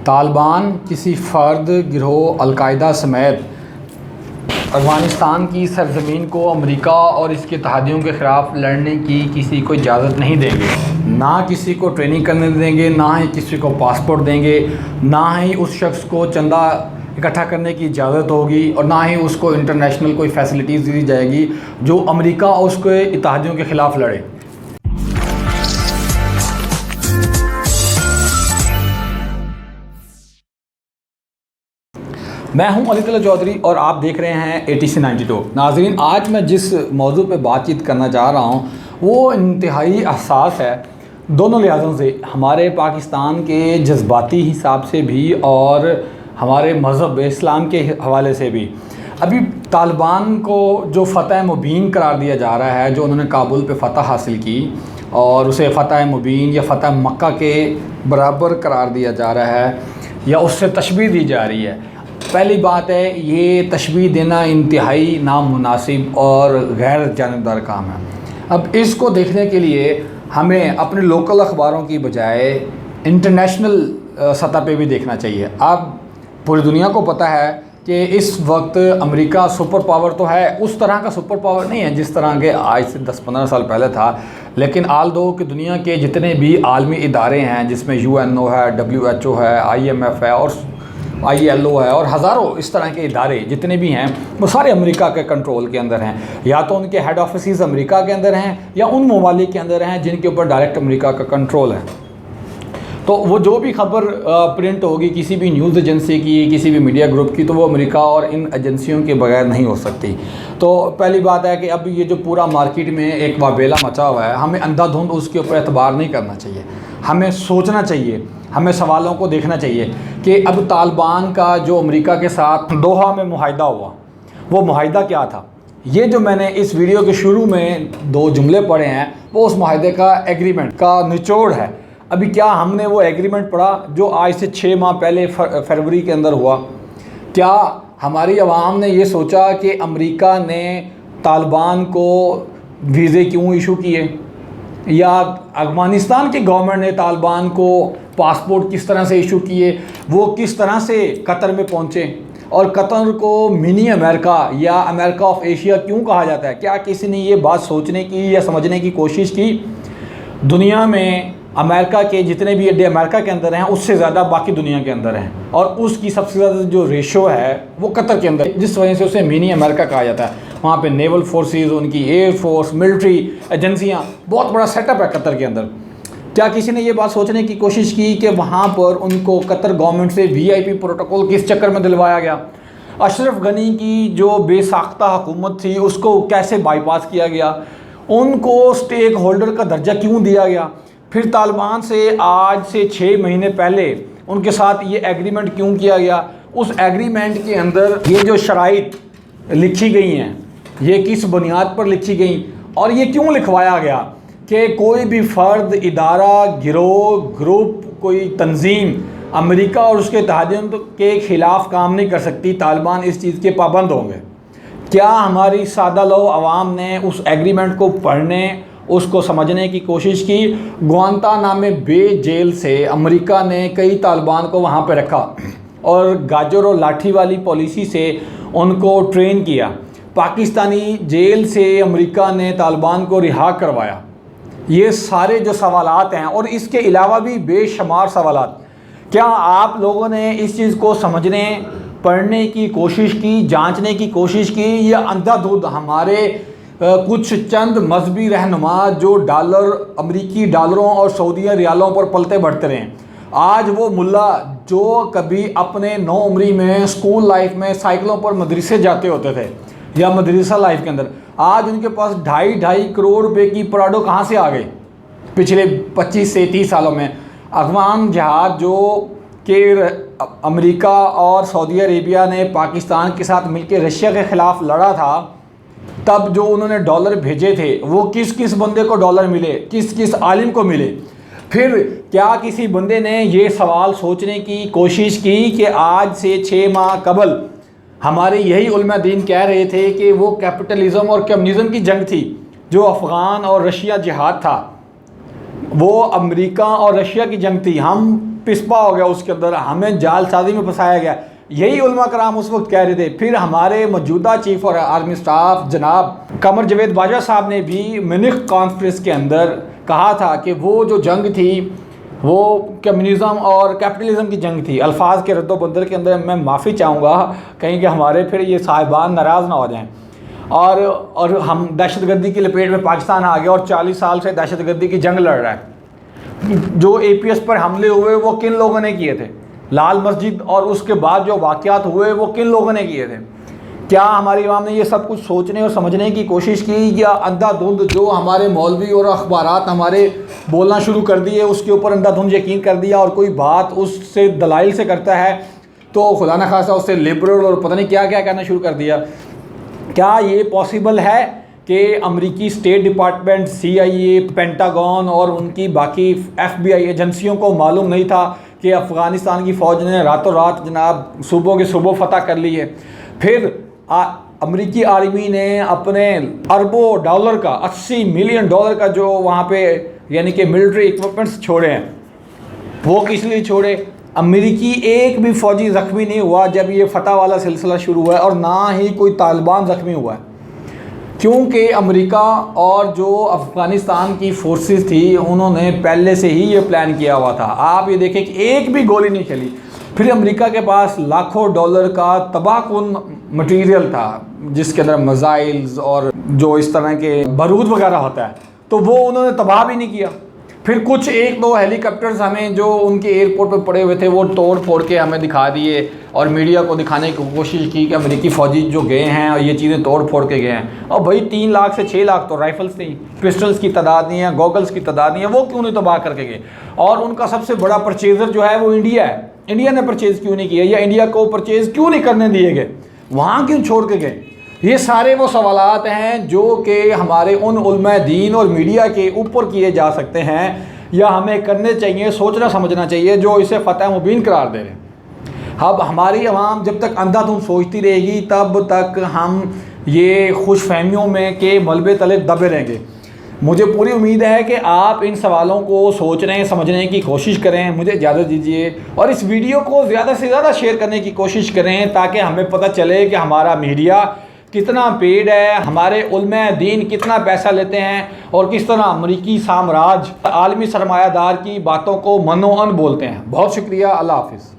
तालिबान किसी फ़र्द, गिरोह, अलकायदा समेत अफ़गानिस्तान की सरज़मीन को अमेरिका और इसके इत्तेहादियों के ख़िलाफ़ लड़ने की किसी को इजाज़त नहीं देंगे। ना किसी को ट्रेनिंग करने देंगे, ना ही किसी को पासपोर्ट देंगे, ना ही उस शख्स को चंदा इकट्ठा करने की इजाज़त होगी और ना ही उसको इंटरनेशनल कोई फैसिलिटीज़ दी जाएगी जो अमेरिका और उसके इत्तेहादियों के ख़िलाफ़ लड़े। मैं हूं अली तला चौधरी और आप देख रहे हैं ATC 92। नाज़रीन, आज मैं जिस मौजू पे बातचीत करना चाह रहा हूं वो इंतहाई हसास है दोनों लिहाजों से, हमारे पाकिस्तान के जज्बाती हिसाब से भी और हमारे मज़हब इस्लाम के हवाले से भी। अभी तालिबान को जो फ़तह मुबीन करार दिया जा रहा है, जो उन्होंने काबुल पे फ़तह हासिल की और उसे फ़तह मुबीन या फ़तह मक्का के बराबर करार दिया जा रहा है या उससे तशबीह दी जा रही है। पहली बात है, ये तशबीह देना इंतहाई नामुनासिब और गैर जानिबदार काम है। अब इसको देखने के लिए हमें अपने लोकल अखबारों की बजाय इंटरनेशनल सतह पे भी देखना चाहिए। अब पूरी दुनिया को पता है कि इस वक्त अमेरिका सुपर पावर तो है, उस तरह का सुपर पावर नहीं है जिस तरह के आज से 10-15 साल पहले था, लेकिन आल दो कि दुनिया के जितने भी आलमी इदारे हैं जिसमें UNO है, WHO है, IMF है और ILO है और हज़ारों इस तरह के इदारे जितने भी हैं वो सारे अमेरिका के कंट्रोल के अंदर हैं। या तो उनके हेड ऑफिस अमेरिका के अंदर हैं या उन ममालिक के अंदर हैं जिनके ऊपर डायरेक्ट अमेरिका का कंट्रोल है। तो वो जो भी खबर प्रिंट होगी किसी भी न्यूज़ एजेंसी की, किसी भी मीडिया ग्रुप की, तो वो अमेरिका और इन एजेंसियों के बगैर नहीं हो सकती। तो पहली बात है कि अब ये जो पूरा मार्केट में एक वाबेला मचा हुआ है, हमें अंधाधुंध उसके ऊपर एतबार नहीं करना चाहिए। हमें सोचना चाहिए, हमें सवालों को देखना चाहिए कि अब तालिबान का जो अमेरिका के साथ दोहा में मुआहिदा हुआ, वो मुआहिदा क्या था। ये जो मैंने इस वीडियो के शुरू में 2 जुमले पढ़े हैं वो उस मुआहिदे का एग्रीमेंट का निचोड़ है। अभी क्या हमने वो एग्रीमेंट पढ़ा जो आज से 6 माह पहले फरवरी के अंदर हुआ? क्या हमारी आवाम ने ये सोचा कि अमेरिका ने तालिबान को वीज़े क्यों इशू किए, या अफ़गानिस्तान की गवर्नमेंट ने तालिबान को पासपोर्ट किस तरह से इशू किए, वो किस तरह से कतर में पहुँचे और कतर को मिनी अमेरिका या अमेरिका ऑफ एशिया क्यों कहा जाता है? क्या किसी ने ये बात सोचने की या समझने की कोशिश की? दुनिया में अमेरिका के जितने भी अड्डे अमेरिका के अंदर हैं उससे ज़्यादा बाकी दुनिया के अंदर हैं और उसकी सबसे ज़्यादा जो रेशो है वो कतर के अंदर, जिस वजह से उसे मिनी अमेरिका कहा जाता है। वहाँ पे नेवल फोर्सेस, उनकी एयर फोर्स, मिलिट्री एजेंसियाँ, बहुत बड़ा सेटअप है कतर के अंदर। क्या किसी ने ये बात सोचने की कोशिश की कि वहाँ पर उनको कतर गवर्नमेंट से VIP प्रोटोकॉल किस चक्कर में दिलवाया गया? अशरफ गनी की जो बेसाख्ता हुकूमत थी उसको कैसे बाईपास किया गया? उनको स्टेक होल्डर का दर्जा क्यों दिया गया? फिर तालिबान से आज से 6 महीने पहले उनके साथ ये एग्रीमेंट क्यों किया गया? उस एग्रीमेंट के अंदर ये जो शराइत लिखी गई हैं ये किस बुनियाद पर लिखी गई और ये क्यों लिखवाया गया कि कोई भी फ़र्द, इदारा, गिरोह, ग्रुप, कोई तंजीम अमेरिका और उसके इत्तेहादियों के ख़िलाफ़ काम नहीं कर सकती? तालिबान इस चीज़ के पाबंद होंगे। क्या हमारी सादा लो आवाम ने उस एग्रीमेंट को पढ़ने, उसको समझने की कोशिश की? गुआंतानामे बे जेल से अमेरिका ने कई तालिबान को वहाँ पे रखा और गाजर और लाठी वाली पॉलिसी से उनको ट्रेन किया। पाकिस्तानी जेल से अमेरिका ने तालिबान को रिहा करवाया। ये सारे जो सवालात हैं और इसके अलावा भी बेशुमार सवालात, क्या आप लोगों ने इस चीज़ को समझने, पढ़ने की कोशिश की, जांचने की कोशिश की, या अंधाधुंध हमारे कुछ चंद मजहबी रहनुमा जो डॉलर, अमेरिकी डॉलरों और सऊदी रियालों पर पलते बढ़ते रहे? आज वो मुल्ला जो कभी अपने 9 उम्री में स्कूल लाइफ में साइकिलों पर मदरसे जाते होते थे या मदरसा लाइफ के अंदर, आज उनके पास 2.5 करोड़ रुपए की पराडो कहाँ से आ गई पिछले 25 से 30 सालों में? अफगान जहाज जो कि अमेरिका और सऊदी अरेबिया ने पाकिस्तान के साथ मिलकर रशिया के ख़िलाफ़ लड़ा था, तब जो उन्होंने डॉलर भेजे थे वो किस किस बंदे को डॉलर मिले, किस किस आलिम को मिले? फिर क्या किसी बंदे ने ये सवाल सोचने की कोशिश की कि आज से 6 माह कबल हमारे यही उलमा दीन कह रहे थे कि वो कैपिटलिज्म और कम्युनिज़म की जंग थी, जो अफ़गान और रशिया जिहाद था, वो अमेरिका और रशिया की जंग थी। हम पिस्पा हो गया उसके अंदर, हमें जालसाजी में फंसाया गया। यही उलमा कराम उस वक्त कह रहे थे। फिर हमारे मौजूदा चीफ और आर्मी स्टाफ जनाब कमर जवेद बाजवा साहब ने भी म्यूनिख कॉन्फ्रेंस के अंदर कहा था कि वो जो जंग थी वो कम्युनिज़म और कैपिटलिज़म की जंग थी। अल्फाज के रद्दोबदल के अंदर मैं माफ़ी चाहूँगा कहीं कि हमारे फिर ये साहिबान नाराज़ ना हो जाएं, और हम दहशतगर्दी की लपेट में पाकिस्तान आ गया और 40 साल से दहशतगर्दी की जंग लड़ रहा है। जो APS पर हमले हुए वो किन लोगों ने किए थे, लाल मस्जिद और उसके बाद जो वाक़यात हुए वो किन लोगों ने किए थे। क्या हमारी इमाम ने ये सब कुछ सोचने और समझने की कोशिश की, या अंधाधुंध जो हमारे मौलवी और अखबारात हमारे बोलना शुरू कर दिए उसके ऊपर अंधाधुंध यकीन कर दिया, और कोई बात उससे दलाइल से करता है तो खुदा न खासा उससे लिबरल और पता नहीं क्या क्या कहना शुरू कर दिया। क्या ये पॉसिबल है कि अमेरिकी स्टेट डिपार्टमेंट, CIA, पेंटागन और उनकी बाकी FBI एजेंसियों को मालूम नहीं था कि अफ़गानिस्तान की फ़ौज ने रातों रात जनाब सूबों के सूबों फतह कर लिए। फिर अमेरिकी आर्मी ने अपने अरबों डॉलर का, $80 मिलियन का जो वहाँ पे यानी कि मिलिट्री इक्विपमेंट्स छोड़े हैं, वो किस लिए छोड़े। अमेरिकी एक भी फ़ौजी ज़ख्मी नहीं हुआ जब ये फतह वाला सिलसिला शुरू हुआ है, और ना ही कोई तालिबान ज़ख्मी हुआ है, क्योंकि अमेरिका और जो अफ़गानिस्तान की फोर्सेस थी उन्होंने पहले से ही ये प्लान किया हुआ था। आप ये देखें कि एक भी गोली नहीं चली। फिर अमेरिका के पास लाखों डॉलर का तबाहकुन मटेरियल था जिसके अंदर मिसाइल्स और जो इस तरह के बारूद वगैरह होता है, तो वो उन्होंने तबाह भी नहीं किया। फिर कुछ 1-2 हेलीकॉप्टर्स हमें जो उनके एयरपोर्ट पर पड़े हुए थे वो तोड़ फोड़ के हमें दिखा दिए, और मीडिया को दिखाने की कोशिश की कि अमेरिकी फ़ौजी जो गए हैं और ये चीज़ें तोड़ फोड़ के गए हैं। और भाई 3 लाख से 6 लाख तो राइफल्स थी, पिस्टल्स की तादाद नहीं है, गॉगल्स की तादाद नहीं है, वो क्यों नहीं तबाह करके गए। और उनका सबसे बड़ा परचेज़र जो है वो इंडिया है। इंडिया ने परचेज़ क्यों नहीं किया, या इंडिया को परचेज़ क्यों नहीं करने दिए गए, वहाँ क्यों छोड़ के गए। ये सारे वो सवालात हैं जो कि हमारे उन उलमा दीन और मीडिया के ऊपर किए जा सकते हैं, या हमें करने चाहिए, सोचना समझना चाहिए, जो इसे फ़तह मुबीन करार दे रहे हैं। अब हमारी आवाम जब तक अंधाधुंध सोचती रहेगी तब तक हम ये खुशफहमियों में के मलबे तले दबे रहेंगे। मुझे पूरी उम्मीद है कि आप इन सवालों को सोचने समझने की कोशिश करें। मुझे इजाज़त दीजिए और इस वीडियो को ज़्यादा से ज़्यादा शेयर करने की कोशिश करें ताकि हमें पता चले कि हमारा मीडिया कितना पेड है, हमारे उलमा दीन कितना पैसा लेते हैं, और किस तरह अमरीकी साम्राज्य आलमी सरमायादार की बातों को मनोअन बोलते हैं। बहुत शुक्रिया। अल्लाह हाफिज़।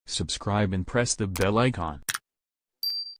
Subscribe and press the bell icon.